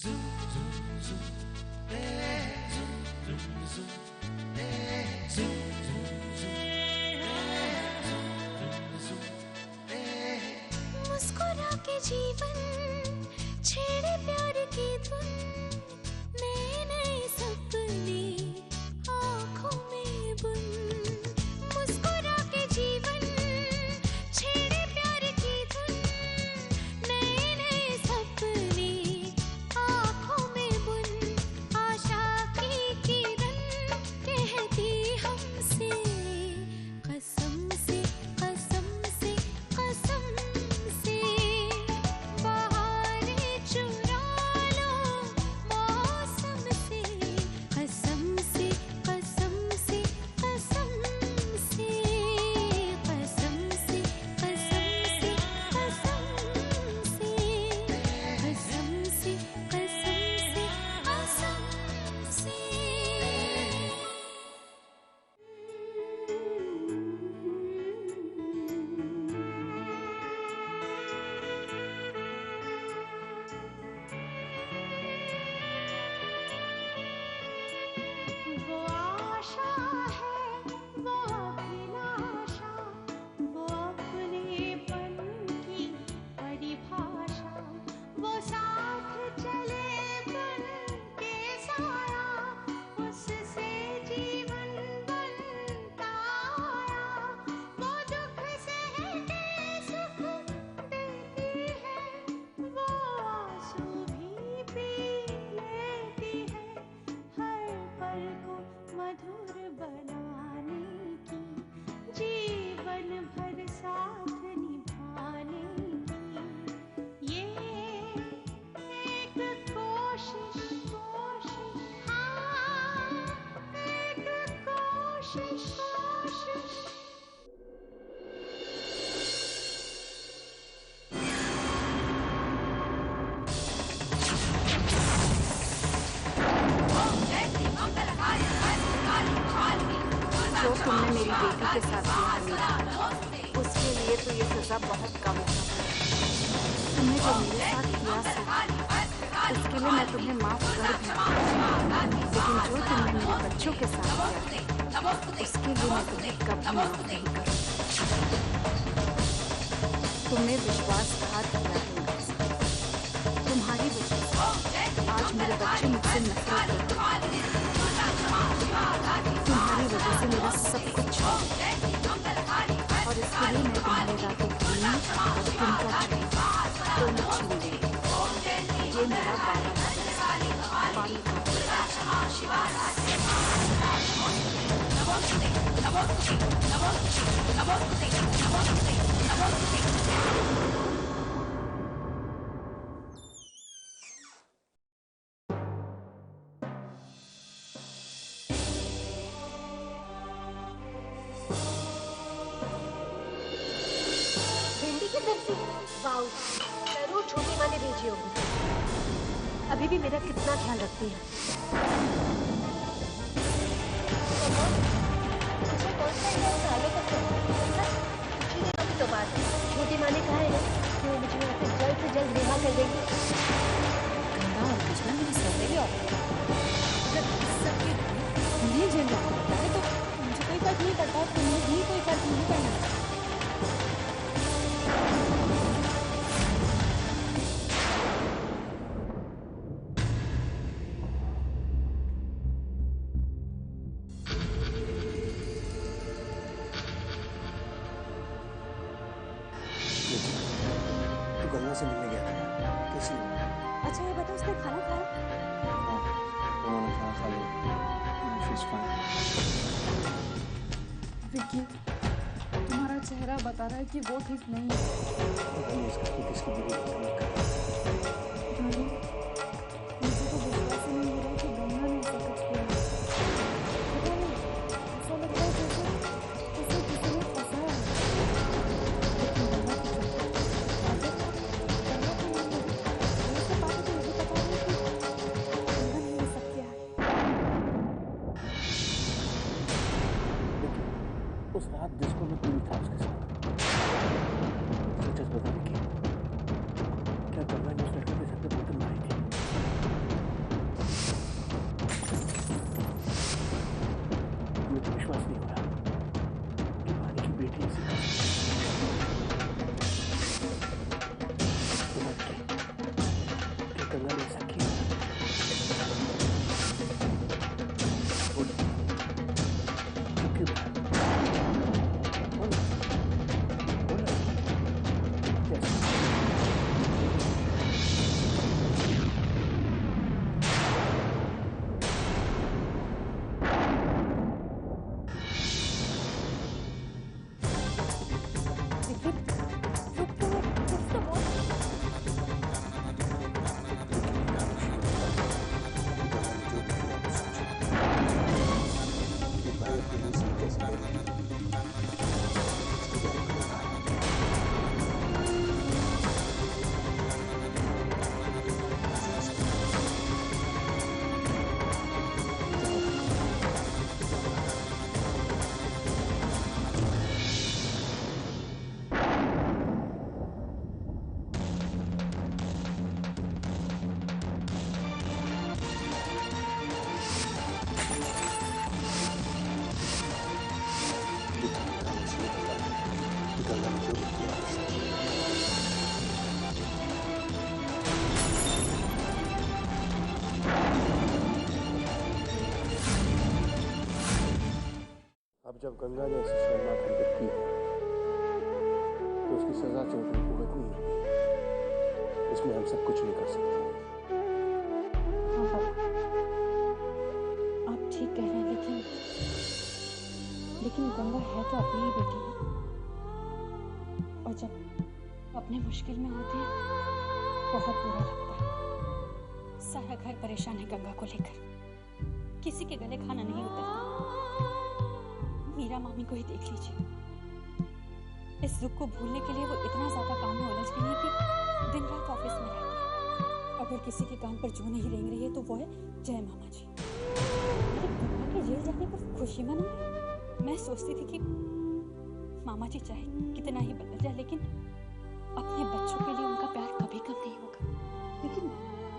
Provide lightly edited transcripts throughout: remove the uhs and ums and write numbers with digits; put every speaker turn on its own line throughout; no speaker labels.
मुस्कुरा के जीवन छेड़े प्यार की धुन, नए नए सपने आँखों में बुन। मुस्कुरा के जीवन छेड़े प्यार की धुन, नए नए सपने आँखों में बुन। आशा की किरण कहती हमसे कसम से कसम से कसम से, बहारें चुरा लो मौसम से कसम से कसम से कसम से कसम से कसम से कसम से कसम से कसम से कसम से। वो आशा है, वो अभिलाषा, वो अपनेपन की परिभाषा, वो साथ चले बन के साया, उससे जीवन बनता आया। वो दुख सह के सुख देती है, वो आंसू भी पी लेती है, हर पल को मधुर बनाने की, जीवन भर साथ निभाने की। ये एक कोशिश कोशिश, हाँ एक कोशिश कोशिश।
जो तुमने मेरी बेटी के साथ किया है, उसके लिए तो ये सजा बहुत कम है। तुमने जो मेरे साथ किया है, उसके लिए मैं तुम्हें माफ कर दूंगी, लेकिन जो तुमने मेरे बच्चों के साथ किया है, उसके लिए मैं तुम्हें कभी माफ नहीं करूंगी। तुमने विश्वासघात किया है मेरे साथ। तुम्हारी वजह से आज मेरे बच्चे मुझसे नफरत करते हैं। तुम्हारी वजह से मेरा सब कुछ छूट गया, और इसके लिए मैं तुम्हारे रातों की नींद और दिन का चैन दोनों छीन गई। ये मेरा वादा है, वाणी
भिंडी की सब्जी, वाओ, जरूर छोटी वाली भेजी होगी। अभी भी मेरा कितना ख्याल रखती है। मुझे कौन सा इलाज सालों तक करना है? कुछ ही दिनों की तो बात है। छोटी माँ ने कहा है ना कि वो मुझे यहाँ से जल्द रिहा कर देगी।
गंगा और कृष्णा मेरी सौतेली औरत है। जब इस सब के उन्हें जेल जाना पड़ता है तो मुझे कोई फर्क नहीं पड़ता, तुम्हें भी कोई फर्क नहीं पड़ना।
तो गंगा से मिलने गया था, कैसी हो?
अच्छा ये बताओ, उसने खाना खाया?
उन्होंने खाना खा लिया। She's fine.
विक्की, तुम्हारा चेहरा बता रहा है कि वो ठीक नहीं है।
पता नहीं इसका कि किसकी बुरी तकलीफ कर रहा है।
मुझे तो विश्वास ही नहीं हो रहा कि गंगा ने ऐसा कुछ किया। पता नहीं, ऐसा लगता है जैसे किसी ने फंसाया है। लेकिन गंगा की गंगा की नहीं है। ये सब बातें तो मुझे पता नहीं कि गंगा ने ये सब किया है।
उस रात जिसको मैं पूरी था उसके साथ सच बता कि क्या गंगा ने उस लड़के के सर पे पत्थर मारी थी। गंगा ने ऐसा किया? बोलो, क्यों बताया? बोलो, बोलो, कैसे? अब जब गंगा ने ऐसी शर्मनाक हरकत की है तो उसकी सजा से उतनी भुगतनी होगी। इसमें हम सब कुछ नहीं कर सकते।
हाँ पापा, आप ठीक कह रहे हैं, लेकिन गंगा है तो अपनी ही बेटी है, और जब अपने मुश्किल में होते हैं बहुत बुरा लगता है। सारा घर परेशान है गंगा को लेकर, किसी के गले खाना नहीं उतरता। मीरा मामी को ही देख लीजिए, इस दुख को भूलने के लिए वो इतना ज्यादा काम में उलझ गई है कि दिन रात ऑफिस में रहती है। अगर किसी के कान पर जू नहीं रेंग रही है तो वो है जय मामा जी। लेकिन गंगा के जेल जाने पर खुशी मना। मैं सोचती थी कि मामा जी चाहे कितना ही बदल जाए, लेकिन अपने बच्चों के लिए उनका प्यार कभी कम नहीं होगा। लेकिन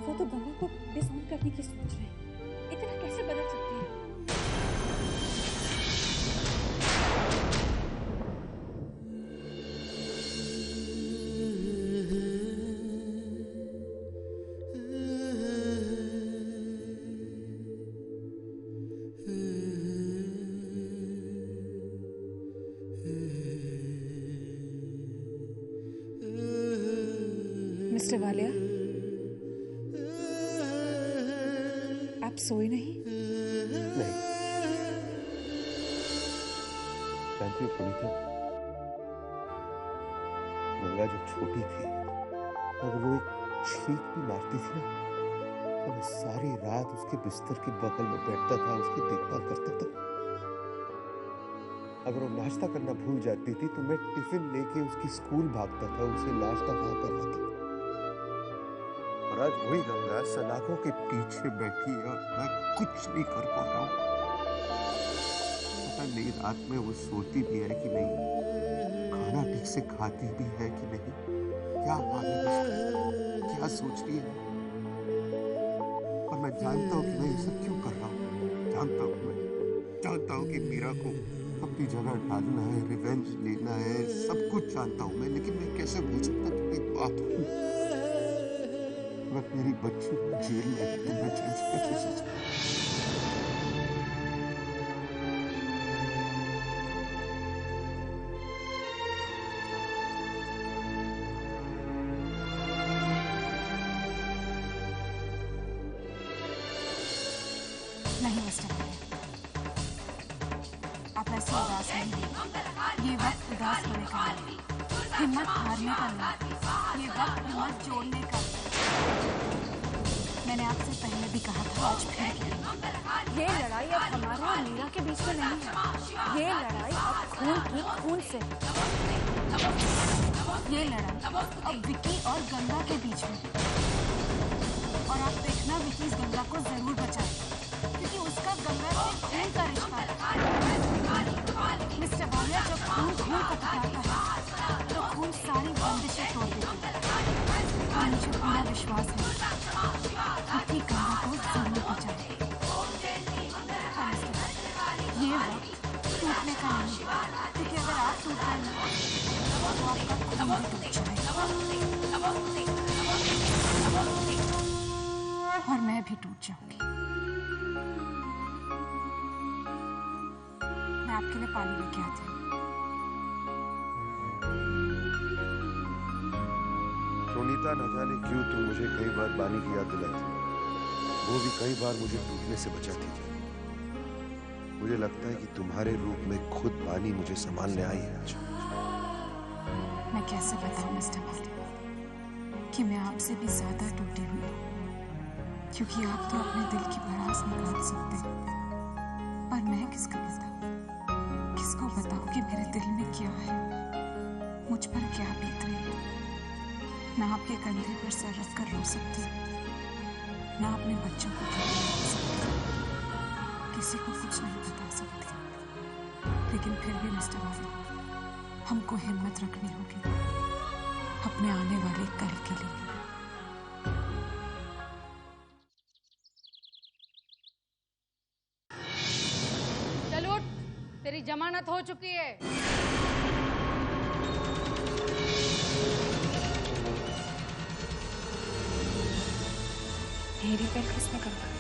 वो तो गंगा को डिसऑन करने की सोच रहे हैं। इतना कैसे बदल सकते हैं? मिस्टर वालिया, आप सोए नहीं?
नहीं, जानती हो पुनीता, गंगा जब छोटी थी और वो एक छींक भी मारती थी ना, तो मैं सारी रात उसके बिस्तर के बगल में बैठता था, उसकी देखभाल करता था। अगर वो नाश्ता करना भूल जाती थी तो मैं टिफिन लेके उसकी स्कूल भागता था, उसे नाश्ता वहां करवाता था। और आज वही गंगा सलाखों के पीछे बैठी है और मैं कुछ नहीं कर पा रहा हूँ। पता नहीं रात में वो सोती भी है कि नहीं, खाना ठीक से खाती भी है कि नहीं, क्या हाल है उसका, क्या सोच रही है। और मैं जानता हूँ कि मैं ये सब क्यों कर रहा हूँ। जानता हूँ कि मीरा को अपनी जगह डालना है, रिवेंज लेना है, सब कुछ जानता हूँ मैं, लेकिन मैं कैसे भूल सकता कि एक बात हो, अगर मेरी बच्ची जेल में है तो मैं जेल से कैसे सोच सकता।
नहीं मिस्टर वालिया, आप ऐसे उदास नहीं। ये वक्त उदास होने का नहीं, हिम्मत हारने का नहीं, ये वक्त हिम्मत जोड़ने का। मैंने आपसे पहले भी कहा था, आज फिर कह, ये लड़ाई अब हमारे और मीरा के बीच में नहीं है। ये लड़ाई अब खून की खून से, ये लड़ाई अब विकी और गंगा के बीच में। और आप देखना विकी इस गंगा को जरूर बचाए, क्योंकि उसका गंगा से खून का रिश्ता है। मिस्टर वालिया, जब खून खून को टकराता है तो खून सारी बंदिशें तोड़ देती है। मुझे पूरा विश्वास है कि गंगा को जरूर बचाए। ये वक्त टूटने का नहीं, क्योंकि अगर आप टूट गए तो आपका खून भी टूट जाएगा। और मैं भी टूट जाऊंगी। मैं आपके लिए पानी लेके आती हूँ।
रोनीता, न जाने क्यों तुम मुझे कई बार पानी की याद दिलाती, वो भी कई बार मुझे डूबने से बचाती थी। मुझे लगता है कि तुम्हारे रूप में खुद पानी मुझे संभालने आई है आज।
मैं कैसे बताऊं मिस्टर भाटी कि मैं आपसे भी ज्यादा टूटी हुई हूँ, क्योंकि आप तो अपने दिल की भड़ास निकाल सकते हैं, पर मैं किसको बताऊं कि मेरे दिल में क्या है, मुझ पर क्या बीत रही है। ना आपके कंधे पर सर रख कर रो सकती हूँ, ना अपने बच्चों को खिला सकती, किसी को कुछ नहीं बता सकती। लेकिन फिर भी मिस्टर भाटी, हमको हिम्मत रखनी होगी अपने आने वाले कल के लिए।
चल उठ, तेरी जमानत हो चुकी है।
मेरी बेल किसने करवाई?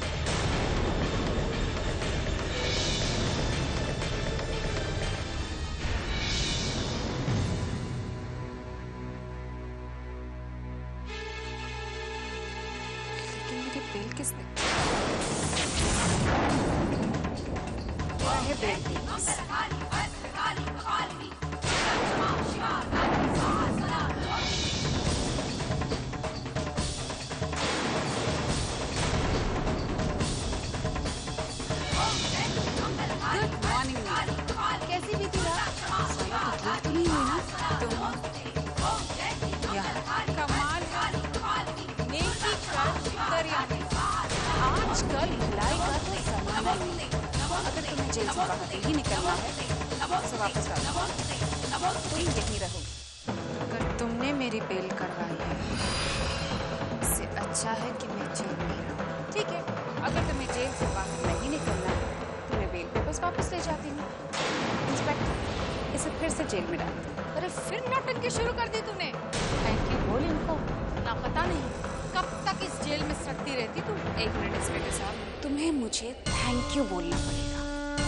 लेकिन मेरी बेल किसने? क्या है बेल की?
कैसी भी थी
तो नहीं हुई ना?
कमाल नेकी कर दरियाने। आजकल भलाई का तो जमाना नहीं।
अगर तुम्हें जेल से बाहर नहीं निकलना है तो वापस आ जाओ, तुम यहीं रहोगी। अगर तुमने मेरी बेल करवाई है, इससे अच्छा है कि मैं जेल में रहूं।
ठीक है, अगर तुम्हें जेल से बाहर
नहीं निकलना है तो मैं बेल पेपर्स वापस ले जाती हूँ। इंस्पेक्टर, इसे फिर से जेल में डाल दो।
अरे फिर नौटंकी शुरू कर दी तूने। थैंक यू बोल इनको, ना पता नहीं कब तक इस जेल में सड़ती रहती तू।
एक मिनट इंस्पेक्टर साहब, तुम्हें मुझे थैंक यू बोलना पड़ेगा।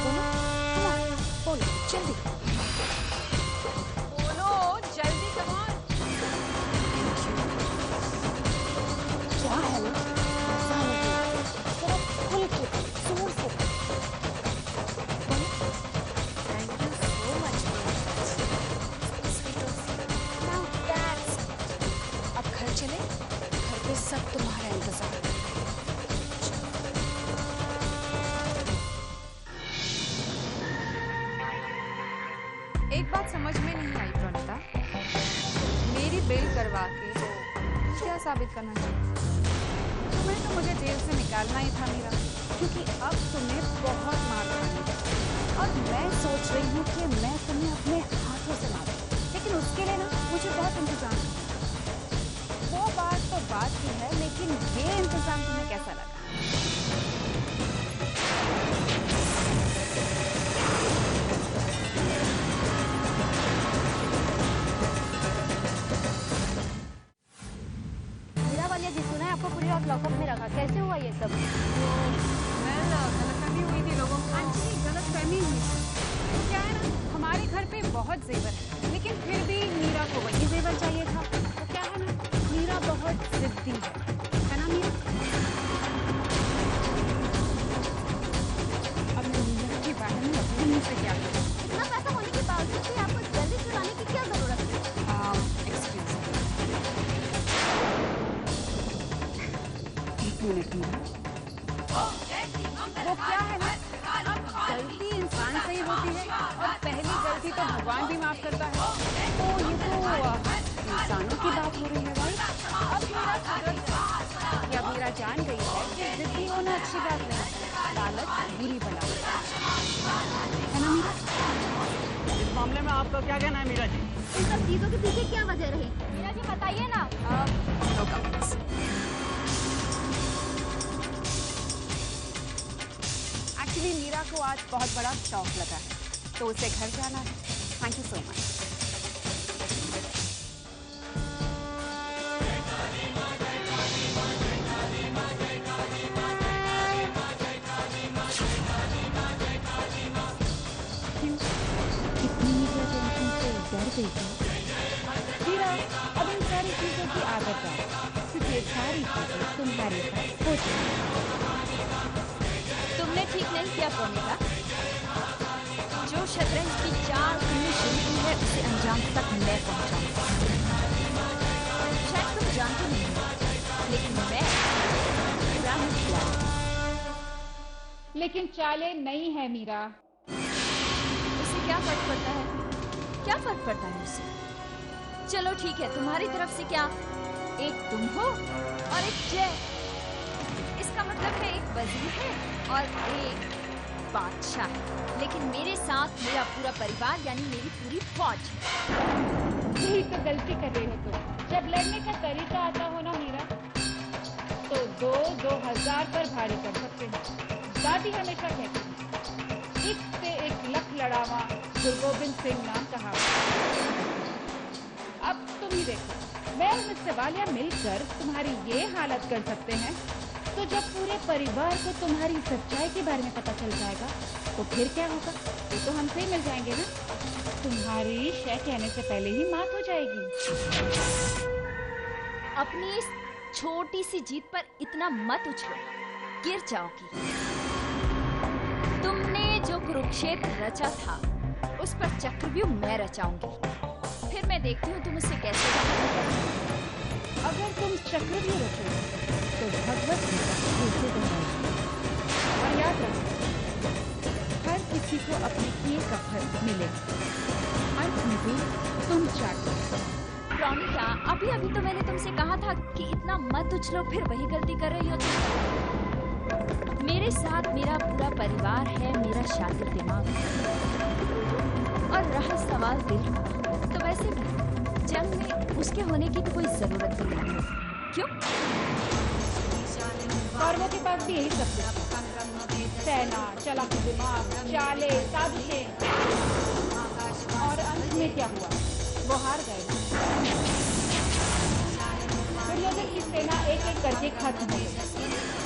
बोलो, बोलो जल्दी
बोलो, जल्दी कमान।
क्या है ना, ऐसा नहीं, थोड़ा खुल के जोर से। Thank you so much. अब घर चले, घर पे सब तुम्हारा इंतजार है।
एक बात समझ में नहीं आई प्रणीता, मेरी बेल करवा के क्या साबित करना चाहिए? तुम्हें तो मुझे जेल से निकालना ही था मीरा, क्योंकि अब तुम्हें बहुत मार खानी है।
और मैं सोच रही हूँ कि मैं तुम्हें अपने हाथों से मारूं, लेकिन उसके लिए ना मुझे बहुत इंतजाम करना है।
वो बात तो बात ही है, लेकिन ये इंतजाम तुम्हें कैसा लगा?
जी सुना है आपको पूरी रात लॉकअप में रखा, कैसे हुआ ये सब?
गलतफहमी हुई थी लोगों को। एक्चुअली गलतफहमी हुई क्या है ना, हमारे घर पे बहुत जेवर है, लेकिन फिर भी मीरा को वही जेवर चाहिए था। तो क्या है ना, मीरा बहुत जिद्दी है ना मीरा? अब मैं मीरा के बारे में अपने मुंह से क्या करूं?
इतना पैसा होने के बावजूद भी आपको जल्दी चुराने की क्या जरूरत है?
मिनट में
वो क्या है ना, अब गलती इंसान से ही होती है और पहली गलती तो भगवान भी माफ करता है। तो ये तो इंसानों की बात हो रही है भाई। अब मीरा सुधर जाए, या मीरा जान गई है कि जिद्दी होना अच्छी बात नहीं, लालच बुरी बला है ना मीरा?
इस मामले में आपका क्या कहना है मीरा जी?
इन सब चीजों के पीछे क्या वजह रही? मीरा जी बताइए ना।
एक्चुअली मीरा को आज बहुत बड़ा शौक लगा है, तो उसे घर जाना है। Thank you so much.
देखो मीरा, अब इन सारी चीजों की आदत डालो, क्योंकि ये सारी चीजें तुम्हारे साथ हो चुकी।
तुमने ठीक नहीं किया प्रोनिता। जो शतरंज की चाल तुमने शुरू की है उसे अंजाम तक मैं पहुंचाऊंगा। शायद तुम जानते नहीं हो, लेकिन मैं
लेकिन चालें नहीं है मीरा।
उसे क्या फर्क पड़ता है? क्या फर्क पड़ता है उसे? चलो ठीक है, तुम्हारी तरफ से क्या एक तुम हो और एक जय। इसका मतलब है एक वजीर है और एक बादशाह है, लेकिन मेरे साथ मेरा पूरा परिवार यानी मेरी पूरी फौज है।
यही तो गलती कर रहे हो तुम। जब लड़ने का तरीका आता हो ना मीरा, तो 2,000 पर भारी कर सकते हैं। दादी हमेशा कहती है, एक से एक लख लड़ावा गुरु गोबिंद सिंह नाम कहा। अब तुम ही देखो, मैं और मिस्टर वालिया मिलकर तुम्हारी ये हालत कर सकते हैं, तो जब पूरे परिवार को तुम्हारी सच्चाई के बारे में पता चल जाएगा तो फिर क्या होगा? वो तो हमसे ही मिल जाएंगे ना। तुम्हारी शय कहने से पहले ही मात हो जाएगी।
अपनी इस छोटी सी जीत पर इतना मत उछलो, गिर जाओगी। तुमने जो कुरुक्षेत्र रचा था उस पर चक्रव्यूह मैं रचाऊंगी। फिर मैं देखती हूँ तुम उससे कैसे
अगर तुम चक्रव्यूह रचोगे तो भगवत गीता फिर से दोहराएगी। और याद रखो, हर किसी को अपने किए का फल मिलेगा। अंत में भी तुम चाहते।
प्रोनिता, अभी तो मैंने तुमसे कहा था कि इतना मत उछलो, फिर वही गलती कर रही हो तुम। मेरे साथ मेरा पूरा परिवार है, मेरा शातिर दिमाग है। और रहा सवाल दिल का, तो वैसे भी जंग में उसके होने की तो कोई जरूरत ही नहीं है। क्यों?
कौरवों के पास भी यही सब कुछ, सेना, चालाकी दिमाग, चाले, साजिशें। और अंत में क्या हुआ? वो हार गए। दुर्योधन की सेना एक एक करके खत्म हो गई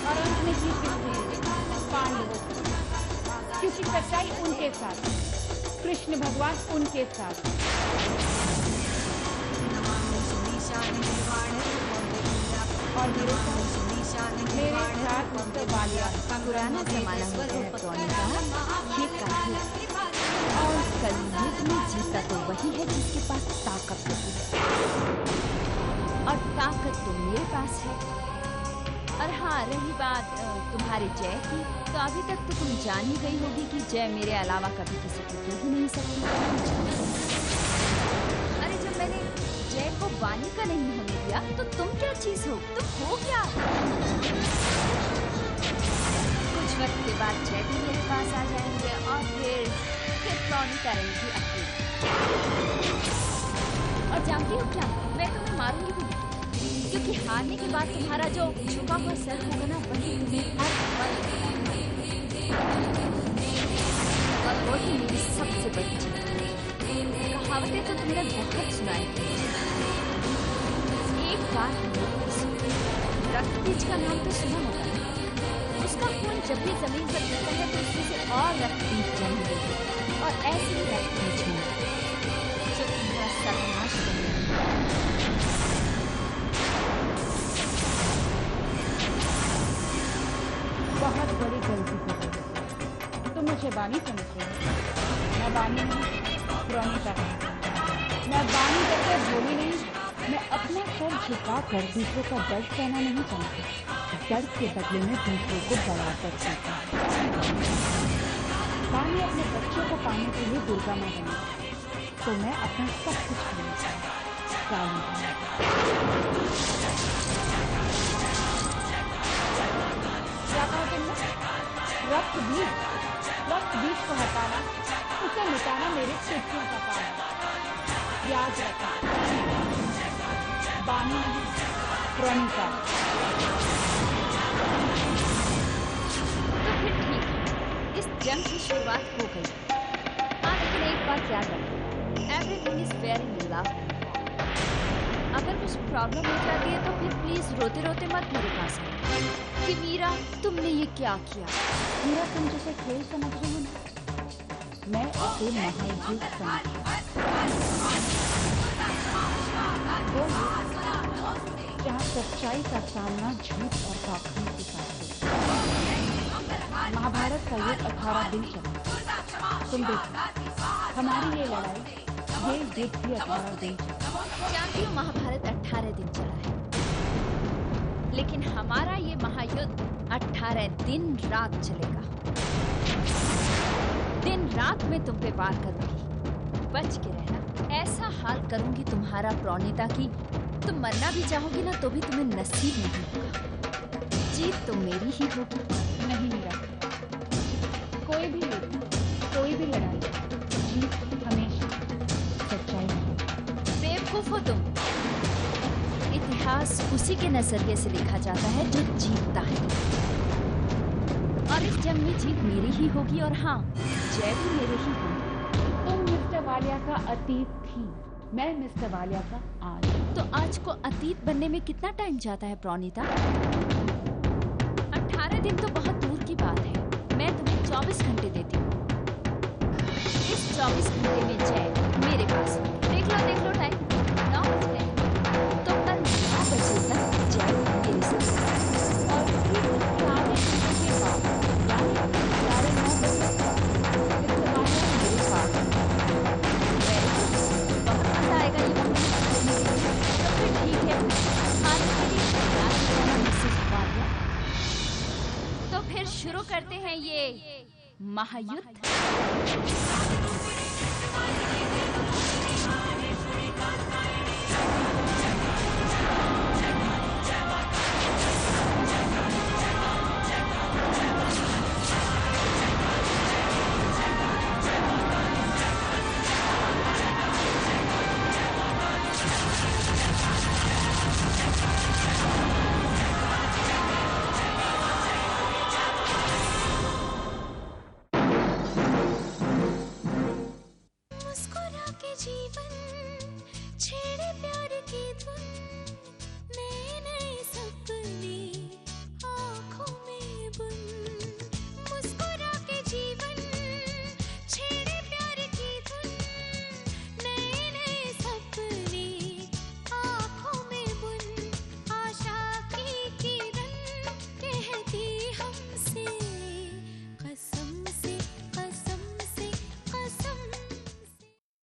और अंत में जीत किसने? पांडवों की। क्योंकि सच्चाई उनके साथ, कृष्ण भगवान उनके साथ। और मेरे साथ मिस्टर वालिया।
पुराना जमाना हो गया है प्रोनिता, ये काफी। और कलयुग में जीता तो वही है जिसके पास ताकत होती है, और ताकत तो मेरे पास है। और हाँ, रही बात तुम्हारे जय की, तो अभी तक तो तुम जान ही गई होगी कि जय मेरे अलावा कभी किसी को दे ही नहीं सकती। अरे जब मैंने जय को वाणी का नहीं होने दिया, तो तुम क्या चीज हो? तुम हो क्या? कुछ वक्त के बाद जय भी मेरे पास आ जाएंगे और फिर प्रोनिता रहेगी अकेली। और जानती हो क्या, मैं तुम्हें मारूंगी भी नहीं, क्योंकि हारने के बाद तुम्हारा जो झुका हुआ सर होगा ना, वही तुम्हें हर पल। और वो ही मेरी सबसे बड़ी जीत। कहावतें तो तुमने बहुत सुनाई थी। एक बात रक्तबीज का नाम तो सुना होगा। उसका खून जब भी जमीन पर गिरता है तो उसमें से और रक्तबीज जन्म लेते हैं। और ऐसे रक्तबीज में जो तुम्हारा सर्वनाश करेगा।
बहुत बड़ी गलती कर रही हो। तुम मुझे बानी समझ रहे हो। मैं बानी नहीं, प्रोनिता हूँ। मैं बानी करके भोली नहीं। मैं अपना सर झुका कर दूसरों का दर्द सहना नहीं चाहती। दर्द के बदले में दूसरों को बड़ा कर सकता हूँ। बानी अपने बच्चों को पाने के लिए दुर्गा माँ बनी, तो मैं अपना सब कुछ करना चाहूँ। क्या कहा तुमने? रक्त बीज को हटाना, उसे मिटाना मेरे पितरों का काम है। याद रखना, बानी नहीं, प्रोनिता।
तो फिर ठीक, इस जंग की शुरुआत हो गई। हाँ, लेकिन एक बात याद रखना, everything is fair in love. अगर कुछ प्रॉब्लम हो जाती है तो फिर प्लीज रोते रोते मत मेरे पास आओ कि मीरा तुमने ये क्या किया।
मीरा, तुम जिसे खेल समझ रही हो ना, मैं इसे महायुद्ध समझती हूँ। वो युद्ध जहाँ सच्चाई का सामना झूठ और पाखंड के साथ हो। महाभारत का युद्ध 18 दिन चला। तुम देखो, हमारी ये लड़ाई, ये युद्ध भी 18 दिन चला।
जानती हूँ महाभारत 18 दिन चला है, लेकिन हमारा ये महायुद्ध 18 दिन रात चलेगा। दिन रात में तुम पे वार करूंगी, बच के रहना। ऐसा हाल करूंगी तुम्हारा प्रणीता की तुम मरना भी चाहोगी ना तो भी तुम्हें नसीब नहीं होगा। जीत तो मेरी ही होगी।
नहीं मीरा, कोई भी युद्ध, कोई भी लड़ाई, जीत हमेशा सच्चाई की।
बेवकूफ हो तुम। इतिहास उसी के नजरिए से लिखा जाता है जो जीतता है, और इस जंग में जीत मेरी ही होगी और हाँ, जय भी मेरे ही होगी।
तुम मिस्टर वालिया का अतीत थी, मैं मिस्टर वालिया का आज।
तो आज को अतीत बनने में कितना टाइम जाता है प्रणीता? 18 दिन तो बहुत दूर की बात है। मैं तुम्हें 24 घंटे देती हूँ। इस 24 घंटे में जय मेरे पास है। देख लो टाइम 9 बज गए, तो कल 9 बजे तक जय मेरे साथ।
और फिर 18 घंटे के बाद यानी 9:30 बजे तक मिस्टर वालिया मेरे पास है।
बहुत मजा आएगा ये वक्त करने के लिए। तो फिर ठीक है, खाने के लिए तैयार हो जाना मिसेस वालिया। तो फिर शुरू करते हैं ये महायुद्ध।